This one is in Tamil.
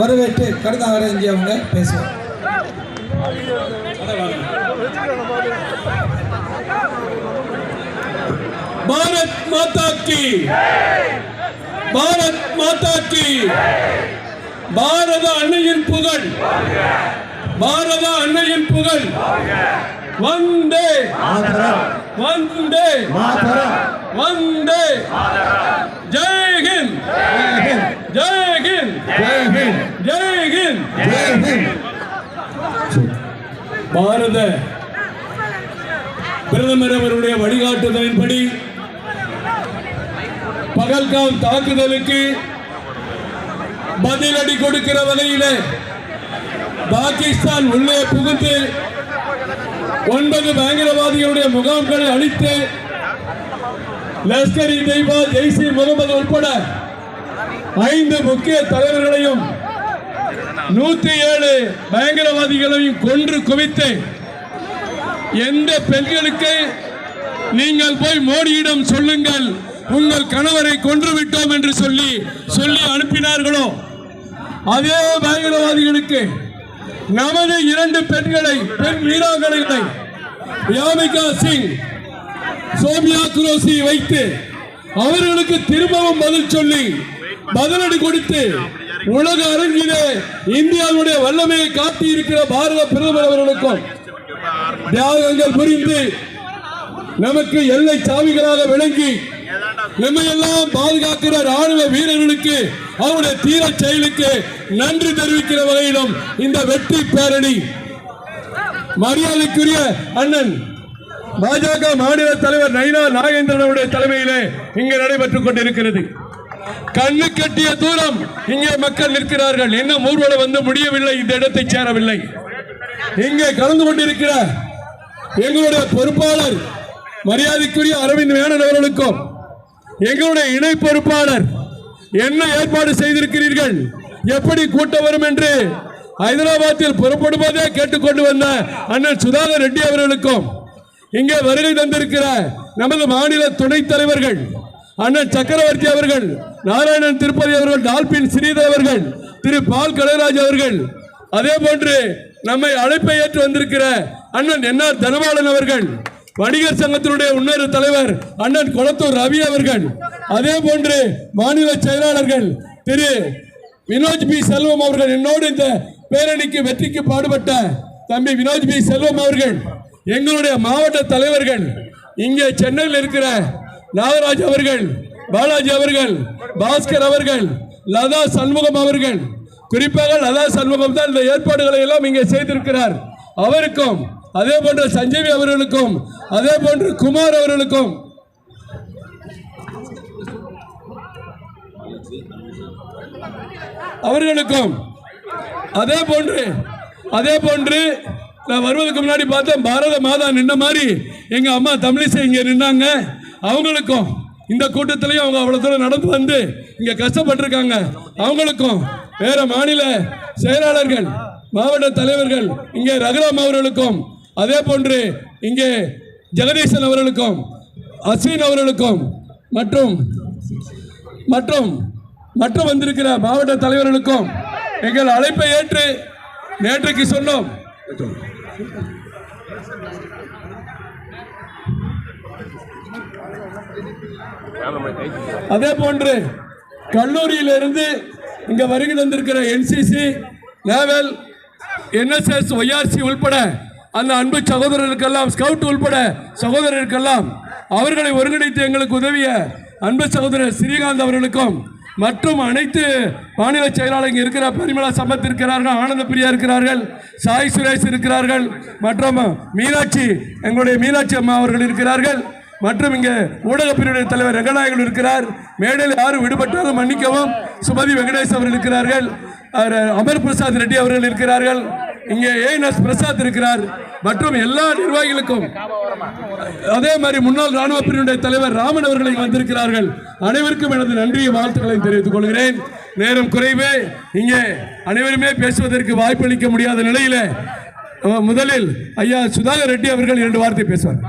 வரவேற்று கருதாக இங்கே அவங்க பேசுவார். பாரத் மாதா கி, பாரத் மாதா கி, பாரத அன்னையின் புகழ், பாரத அன்னையின் புகழ். வந்தே வந்தே வந்தே. ஜெய் ஹிந்த், ஜெய் ஹிந்த், ஜெய் ஹிந்த். பாரத பிரதமர் அவருடைய வழிகாட்டுதலின்படி பகல்காம் தாக்குதலுக்கு பதிலடி கொடுக்கிற வகையில் பாகிஸ்தான் உள்ளே புகுந்து 9 பயங்கரவாதிகளுடைய முகாம்களை அழித்து லஷ்கர்-இ தொய்பா, ஜெய்ஷ்-இ முகமது உட்பட 5 முக்கிய தலைவர்களையும் 107 பயங்கரவாதிகளையும் கொன்று குவித்து எந்த பெண்களுக்கு நீங்கள் போய் மோடியிடம் சொல்லுங்கள் உங்கள் கணவரை கொன்று விட்டோம் என்று சொல்லி அனுப்பினார்களோ அதே பயங்கரவாதிகளுக்கு நமது 2 பெண்களை, பெண் வீராங்கனைகளை யாமிகா சிங், சோமியா குரோசி வைத்து அவர்களுக்கு திரும்பவும் பதில் சொல்லி பதிலடி கொடுத்து உலக அரங்கிலே இந்தியாவுடைய வல்லமையை காட்டி இருக்கிற பாரத பிரதமர் அவர்களுக்கும் தியாகங்கள் புரிந்து நமக்கு எல்லை சாவிகளாக விளங்கி நம்மை எல்லாம் பாதுகாக்கிற ராணுவ வீரர்களுக்கு அவருடைய தீர செயலுக்கு நன்றி தெரிவிக்கிற வகையிலும் இந்த வெற்றி பேரணி மரியாதைக்குரிய அண்ணன் பாஜக மாநில தலைவர் நைனா நாகேந்திரன் அவருடைய தலைமையிலே இங்கே நடைபெற்றுக் கொண்டிருக்கிறது. கண்ணு கட்டிய தூரம் இங்கே மக்கள் நிற்கிறார்கள். இன்னும் ஊர்வலம் வந்து முடியவில்லை, இந்த இடத்தை சேரவில்லை. இங்கே கலந்து கொண்டிருக்கிற எங்களுடைய பொறுப்பாளர் மரியாதைக்குரிய அரவிந்த் மேனன் அவர்களுக்கும் எங்களுடைய இணை பொறுப்பாளர் என்ன ஏற்பாடு செய்திருக்கிறீர்கள், எப்படி கூட்டம் வரும் என்று ஹைதராபாத்தில் புறப்படுவதே கேட்டுக்கொண்டு வந்த அண்ணன் சுதாகர் ரெட்டி அவர்களுக்கும் இங்கே வருகை தந்திருக்கிற நமது மாநில துணைத் தலைவர்கள் அண்ணன் சக்கரவர்த்தி அவர்கள், நாராயணன் திருப்பதி அவர்கள், டால்பின் ஸ்ரீதர் அவர்கள், திரு பால் கலைராஜ் அவர்கள், அதே போன்று நம்மை அழைப்பை ஏற்று வந்திருக்கிற அண்ணன் என்ஆர் தனபாலன் அவர்கள், வணிகர் சங்கத்தினுடைய இன்னொரு தலைவர் அண்ணன் கொளத்தூர் ரவி அவர்கள், அதே போன்று மாநில செயலாளர்கள் திரு வினோஜ் பி செல்வம் அவர்கள், என்னோடு இந்த பேரணிக்கு வெற்றிக்கு பாடுபட்ட தம்பி வினோஜ் பி செல்வம் அவர்கள், எங்களுடைய மாவட்ட தலைவர்கள், இங்கே சென்னையில் இருக்கிற நாகராஜ் அவர்கள், பாலாஜி அவர்கள், பாஸ்கர் அவர்கள், லதா சண்முகம் அவர்கள், குறிப்பாக லதா சண்முகம் தான் இந்த ஏற்பாடுகளை எல்லாம் இங்கே செய்திருக்கிறார். அவருக்கும் அதே போன்று சஞ்சீவி அவர்களுக்கும் அதே போன்று குமார் அவர்களுக்கும் அதே போன்று நான் வருவதற்கு முன்னாடி பார்த்தேன் பாரத மாதா நின்ன மாதிரி எங்க அம்மா தமிழிசை இங்கே நின்னாங்க. அவங்களுக்கும் இந்த கூட்டத்திலையும் அவங்க அவ்வளவு தூரம் நடந்து வந்து இங்க கஷ்டப்பட்டிருக்காங்க. அவங்களுக்கும் வேற மாநில செயலாளர்கள், மாவட்ட தலைவர்கள் இங்கே ரகுராம் அவர்களுக்கும் அதே போன்று இங்கே ஜெகதீசன் அவர்களுக்கும் அஸ்வின் அவர்களுக்கும் மற்றும் வந்திருக்கிற மாவட்ட தலைவர்களுக்கும் எங்கள் அழைப்பை ஏற்று நேற்றைக்கு சொன்னோம். அதே போன்று கல்லூரியிலிருந்து இங்க வருகை தந்திருக்கிற என்சிசி, நேவல், NSS, YRC உள்பட அந்த அன்பு சகோதரர்களுக்கெல்லாம், ஸ்கவுட் உள்பட சகோதரர்களுக்கெல்லாம் அவர்களை ஒருங்கிணைத்து எங்களுக்கு உதவிய அன்பு சகோதரர் ஸ்ரீகாந்த் அவர்களுக்கும் மற்றும் அனைத்து மாநில செயலாளர் இருக்கிற பரிமளா சம்பத் இருக்கிறார்கள், ஆனந்த பிரியா இருக்கிறார்கள், சாய் சுரேஷ் இருக்கிறார்கள், மற்றும் மீனாட்சி, எங்களுடைய மீனாட்சி அம்மா அவர்கள் இருக்கிறார்கள், மற்றும் இங்கே ஊடக பிரிவுடைய தலைவர் ரங்கநாயகன் இருக்கிறார். மேடையில் யாரும் விடுபட்டாலும் மன்னிக்கவும். சுமதி வெங்கடேஷ் அவர்கள் இருக்கிறார்கள், அமர் பிரசாத் ரெட்டி அவர்கள் இருக்கிறார்கள், இங்கே ANS பிரசாத் இருக்கிறார், மற்றும் எல்லா நிர்வாகிகளுக்கும் அதே மாதிரி முன்னாள் ராணுவ பிரிவுடைய தலைவர் ராமன் அவர்கள் வந்திருக்கிறார்கள். அனைவருக்கும் எனது நன்றியை வாழ்த்துக்களை தெரிவித்துக் கொள்கிறேன். நேரம் குறைவு, இங்கே அனைவருமே பேசுவதற்கு வாய்ப்பளிக்க முடியாத நிலையில் முதலில் ஐயா சுதாகர் ரெட்டி அவர்கள் 2 வார்த்தை பேசுவார்.